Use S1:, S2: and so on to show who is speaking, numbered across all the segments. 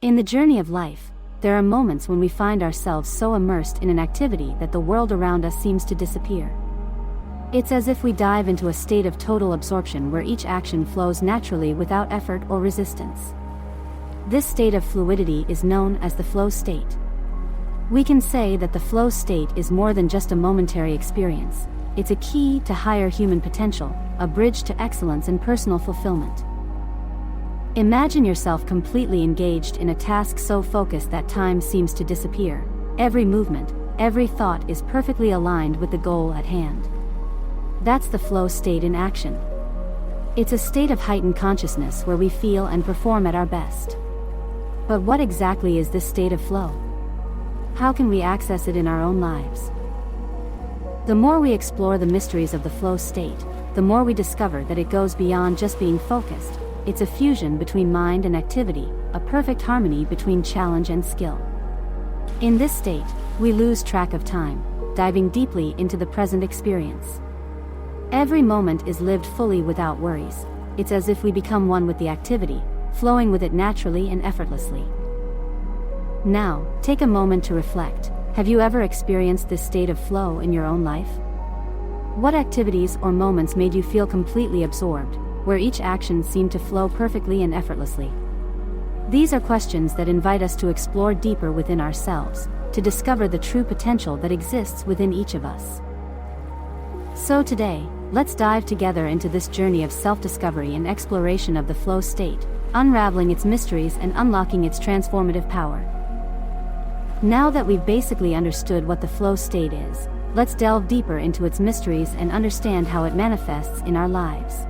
S1: In the journey of life, there are moments when we find ourselves so immersed in an activity that the world around us seems to disappear. It's as if we dive into a state of total absorption where each action flows naturally without effort or resistance. This state of fluidity is known as the flow state. We can say that the flow state is more than just a momentary experience. It's a key to higher human potential, a bridge to excellence and personal fulfillment. Imagine yourself completely engaged in a task so focused that time seems to disappear. Every movement, every thought is perfectly aligned with the goal at hand. That's the flow state in action. It's a state of heightened consciousness where we feel and perform at our best. But what exactly is this state of flow? How can we access it in our own lives? The more we explore the mysteries of the flow state, the more we discover that it goes beyond just being focused. It's a fusion between mind and activity, a perfect harmony between challenge and skill. In this state, we lose track of time, diving deeply into the present experience. Every moment is lived fully without worries. It's as if we become one with the activity, flowing with it naturally and effortlessly. Now, take a moment to reflect. Have you ever experienced this state of flow in your own life? What activities or moments made you feel completely absorbed, where each action seemed to flow perfectly and effortlessly? These are questions that invite us to explore deeper within ourselves, to discover the true potential that exists within each of us. So today, let's dive together into this journey of self-discovery and exploration of the flow state, unraveling its mysteries and unlocking its transformative power. Now that we've basically understood what the flow state is, let's delve deeper into its mysteries and understand how it manifests in our lives.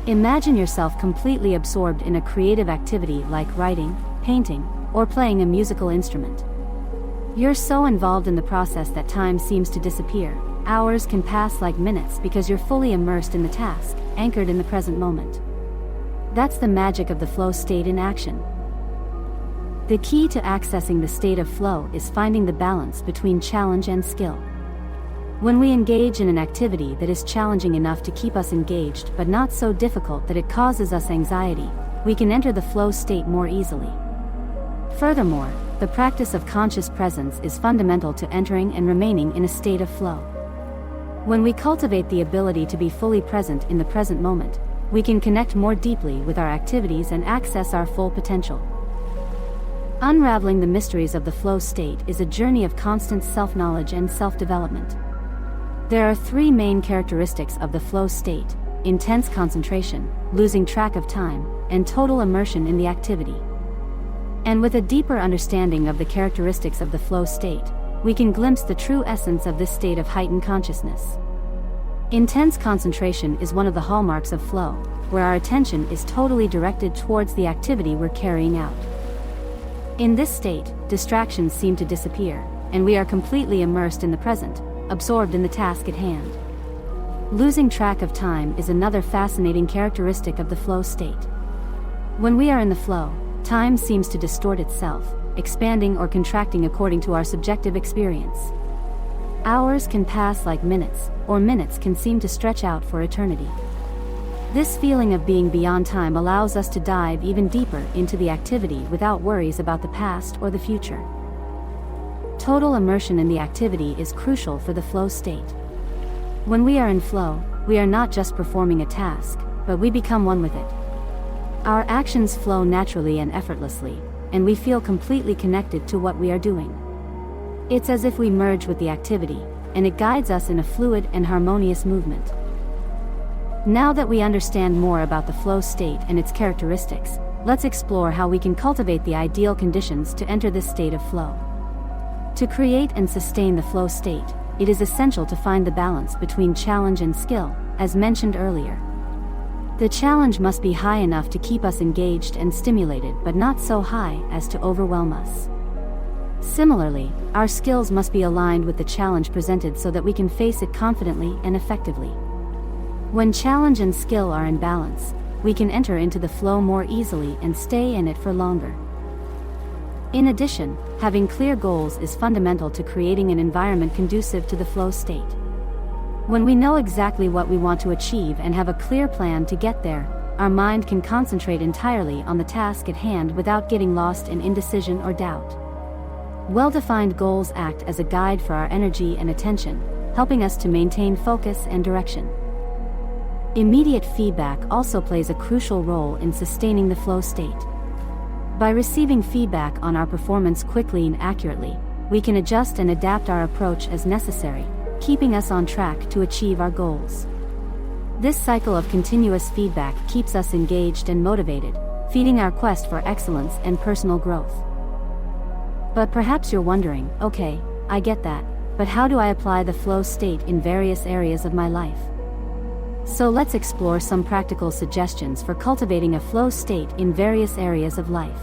S1: Imagine yourself completely absorbed in a creative activity like writing, painting, or playing a musical instrument. You're so involved in the process that time seems to disappear. Hours can pass like minutes because you're fully immersed in the task, anchored in the present moment. That's the magic of the flow state in action. The key to accessing the state of flow is finding the balance between challenge and skill. When we engage in an activity that is challenging enough to keep us engaged but not so difficult that it causes us anxiety, we can enter the flow state more easily. Furthermore, the practice of conscious presence is fundamental to entering and remaining in a state of flow. When we cultivate the ability to be fully present in the present moment, we can connect more deeply with our activities and access our full potential. Unraveling the mysteries of the flow state is a journey of constant self-knowledge and self-development. There are three main characteristics of the flow state: intense concentration, losing track of time, and total immersion in the activity. And with a deeper understanding of the characteristics of the flow state, we can glimpse the true essence of this state of heightened consciousness. Intense concentration is one of the hallmarks of flow, where our attention is totally directed towards the activity we're carrying out. In this state, distractions seem to disappear, and we are completely immersed in the present, absorbed in the task at hand. Losing track of time is another fascinating characteristic of the flow state. When we are in the flow, time seems to distort itself, expanding or contracting according to our subjective experience. Hours can pass like minutes, or minutes can seem to stretch out for eternity. This feeling of being beyond time allows us to dive even deeper into the activity without worries about the past or the future. Total immersion in the activity is crucial for the flow state. When we are in flow, we are not just performing a task, but we become one with it. Our actions flow naturally and effortlessly, and we feel completely connected to what we are doing. It's as if we merge with the activity, and it guides us in a fluid and harmonious movement. Now that we understand more about the flow state and its characteristics, let's explore how we can cultivate the ideal conditions to enter this state of flow. To create and sustain the flow state, it is essential to find the balance between challenge and skill, as mentioned earlier. The challenge must be high enough to keep us engaged and stimulated, but not so high as to overwhelm us. Similarly, our skills must be aligned with the challenge presented so that we can face it confidently and effectively. When challenge and skill are in balance, we can enter into the flow more easily and stay in it for longer. In addition, having clear goals is fundamental to creating an environment conducive to the flow state. When we know exactly what we want to achieve and have a clear plan to get there, our mind can concentrate entirely on the task at hand without getting lost in indecision or doubt. Well-defined goals act as a guide for our energy and attention, helping us to maintain focus and direction. Immediate feedback also plays a crucial role in sustaining the flow state. By receiving feedback on our performance quickly and accurately, we can adjust and adapt our approach as necessary, keeping us on track to achieve our goals. This cycle of continuous feedback keeps us engaged and motivated, feeding our quest for excellence and personal growth. But perhaps you're wondering, okay, I get that, but how do I apply the flow state in various areas of my life? So let's explore some practical suggestions for cultivating a flow state in various areas of life.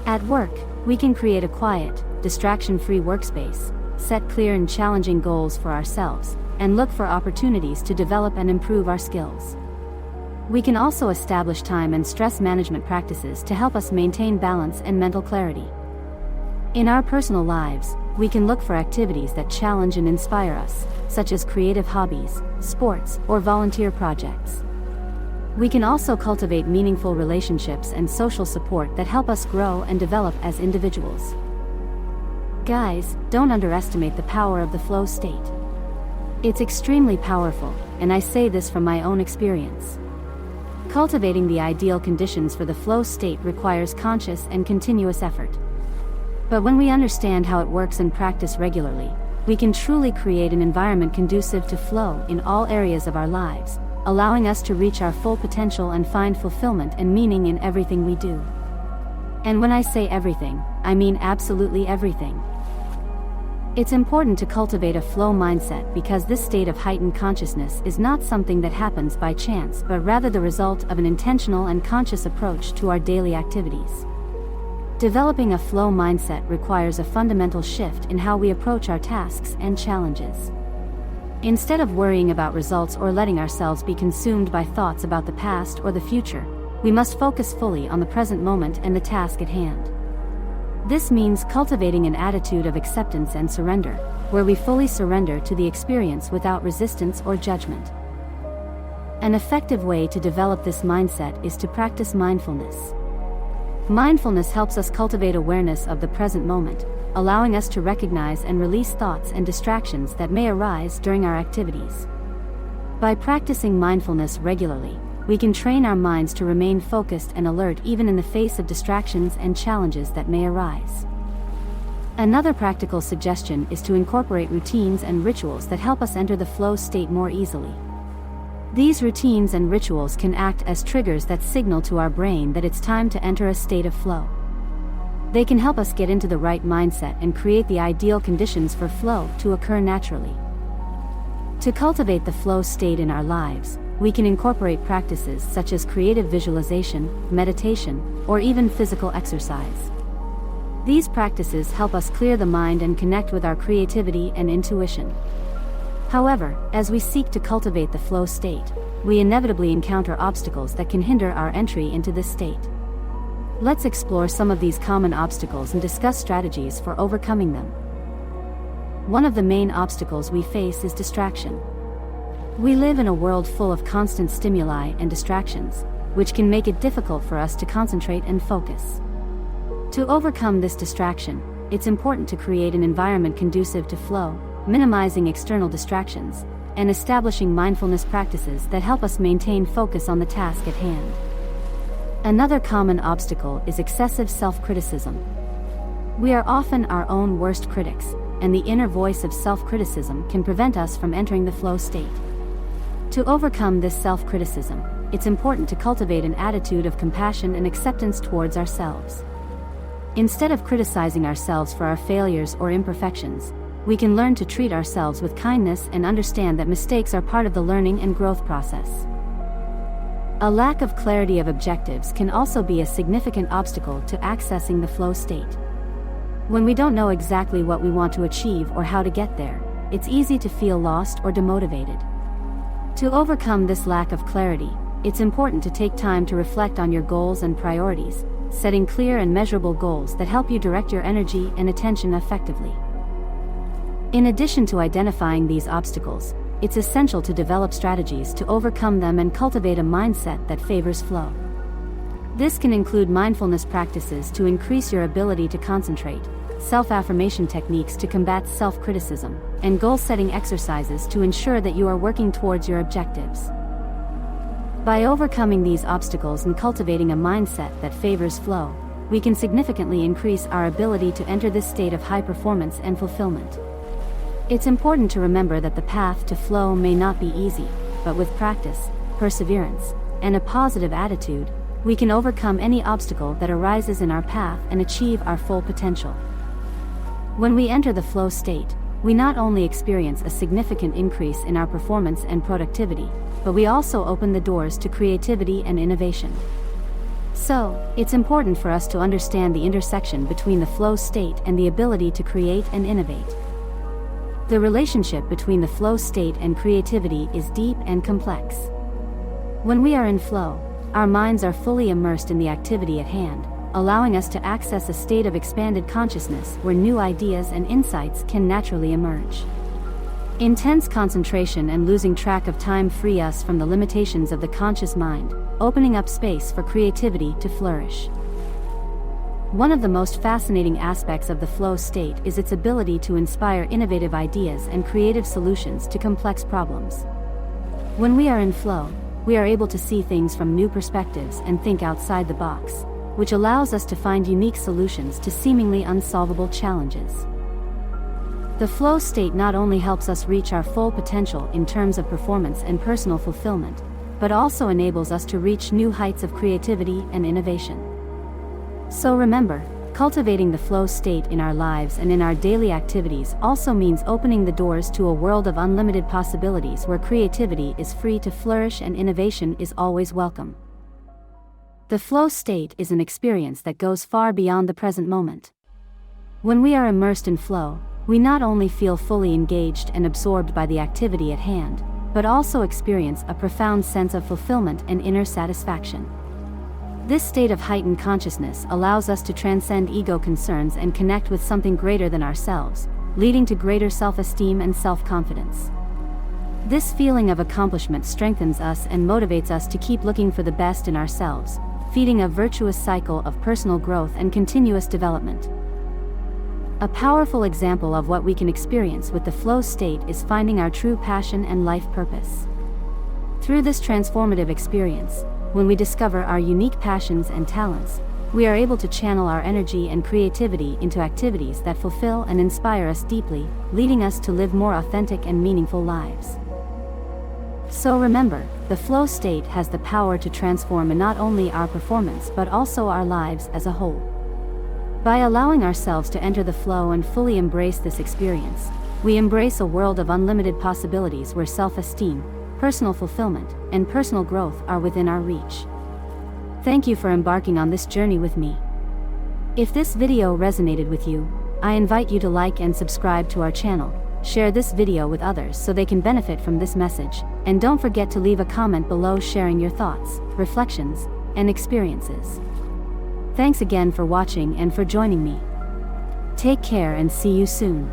S1: At work, we can create a quiet, distraction-free workspace, set clear and challenging goals for ourselves, and look for opportunities to develop and improve our skills. We can also establish time and stress management practices to help us maintain balance and mental clarity. In our personal lives, we can look for activities that challenge and inspire us, such as creative hobbies, sports, or volunteer projects. We can also cultivate meaningful relationships and social support that help us grow and develop as individuals. Guys, don't underestimate the power of the flow state. It's extremely powerful, and I say this from my own experience. Cultivating the ideal conditions for the flow state requires conscious and continuous effort. But when we understand how it works and practice regularly, we can truly create an environment conducive to flow in all areas of our lives, allowing us to reach our full potential and find fulfillment and meaning in everything we do. And when I say everything, I mean absolutely everything. It's important to cultivate a flow mindset because this state of heightened consciousness is not something that happens by chance but rather the result of an intentional and conscious approach to our daily activities. Developing a flow mindset requires a fundamental shift in how we approach our tasks and challenges. Instead of worrying about results or letting ourselves be consumed by thoughts about the past or the future, we must focus fully on the present moment and the task at hand. This means cultivating an attitude of acceptance and surrender, where we fully surrender to the experience without resistance or judgment. An effective way to develop this mindset is to practice mindfulness. Mindfulness helps us cultivate awareness of the present moment, allowing us to recognize and release thoughts and distractions that may arise during our activities. By practicing mindfulness regularly, we can train our minds to remain focused and alert even in the face of distractions and challenges that may arise. Another practical suggestion is to incorporate routines and rituals that help us enter the flow state more easily. These routines and rituals can act as triggers that signal to our brain that it's time to enter a state of flow. They can help us get into the right mindset and create the ideal conditions for flow to occur naturally. To cultivate the flow state in our lives, we can incorporate practices such as creative visualization, meditation, or even physical exercise. These practices help us clear the mind and connect with our creativity and intuition. However, as we seek to cultivate the flow state, we inevitably encounter obstacles that can hinder our entry into this state. Let's explore some of these common obstacles and discuss strategies for overcoming them. One of the main obstacles we face is distraction. We live in a world full of constant stimuli and distractions, which can make it difficult for us to concentrate and focus. To overcome this distraction, it's important to create an environment conducive to flow, minimizing external distractions, and establishing mindfulness practices that help us maintain focus on the task at hand. Another common obstacle is excessive self-criticism. We are often our own worst critics, and the inner voice of self-criticism can prevent us from entering the flow state. To overcome this self-criticism, it's important to cultivate an attitude of compassion and acceptance towards ourselves. Instead of criticizing ourselves for our failures or imperfections, we can learn to treat ourselves with kindness and understand that mistakes are part of the learning and growth process. A lack of clarity of objectives can also be a significant obstacle to accessing the flow state. When we don't know exactly what we want to achieve or how to get there, it's easy to feel lost or demotivated. To overcome this lack of clarity, it's important to take time to reflect on your goals and priorities, setting clear and measurable goals that help you direct your energy and attention effectively. In addition to identifying these obstacles, it's essential to develop strategies to overcome them and cultivate a mindset that favors flow. This can include mindfulness practices to increase your ability to concentrate, self-affirmation techniques to combat self-criticism, and goal-setting exercises to ensure that you are working towards your objectives. By overcoming these obstacles and cultivating a mindset that favors flow, we can significantly increase our ability to enter this state of high performance and fulfillment. It's important to remember that the path to flow may not be easy, but with practice, perseverance, and a positive attitude, we can overcome any obstacle that arises in our path and achieve our full potential. When we enter the flow state, we not only experience a significant increase in our performance and productivity, but we also open the doors to creativity and innovation. So, it's important for us to understand the intersection between the flow state and the ability to create and innovate. The relationship between the flow state and creativity is deep and complex. When we are in flow, our minds are fully immersed in the activity at hand, allowing us to access a state of expanded consciousness where new ideas and insights can naturally emerge. Intense concentration and losing track of time free us from the limitations of the conscious mind, opening up space for creativity to flourish. One of the most fascinating aspects of the flow state is its ability to inspire innovative ideas and creative solutions to complex problems. When we are in flow, we are able to see things from new perspectives and think outside the box, which allows us to find unique solutions to seemingly unsolvable challenges. The flow state not only helps us reach our full potential in terms of performance and personal fulfillment, but also enables us to reach new heights of creativity and innovation. So remember, cultivating the flow state in our lives and in our daily activities also means opening the doors to a world of unlimited possibilities where creativity is free to flourish and innovation is always welcome. The flow state is an experience that goes far beyond the present moment. When we are immersed in flow, we not only feel fully engaged and absorbed by the activity at hand, but also experience a profound sense of fulfillment and inner satisfaction. This state of heightened consciousness allows us to transcend ego concerns and connect with something greater than ourselves, leading to greater self-esteem and self-confidence. This feeling of accomplishment strengthens us and motivates us to keep looking for the best in ourselves, feeding a virtuous cycle of personal growth and continuous development. A powerful example of what we can experience with the flow state is finding our true passion and life purpose. Through this transformative experience, when we discover our unique passions and talents, we are able to channel our energy and creativity into activities that fulfill and inspire us deeply, leading us to live more authentic and meaningful lives. So remember, the flow state has the power to transform not only our performance but also our lives as a whole. By allowing ourselves to enter the flow and fully embrace this experience, we embrace a world of unlimited possibilities where self-esteem, personal fulfillment, and personal growth are within our reach. Thank you for embarking on this journey with me. If this video resonated with you, I invite you to like and subscribe to our channel, share this video with others so they can benefit from this message, and don't forget to leave a comment below sharing your thoughts, reflections, and experiences. Thanks again for watching and for joining me. Take care and see you soon.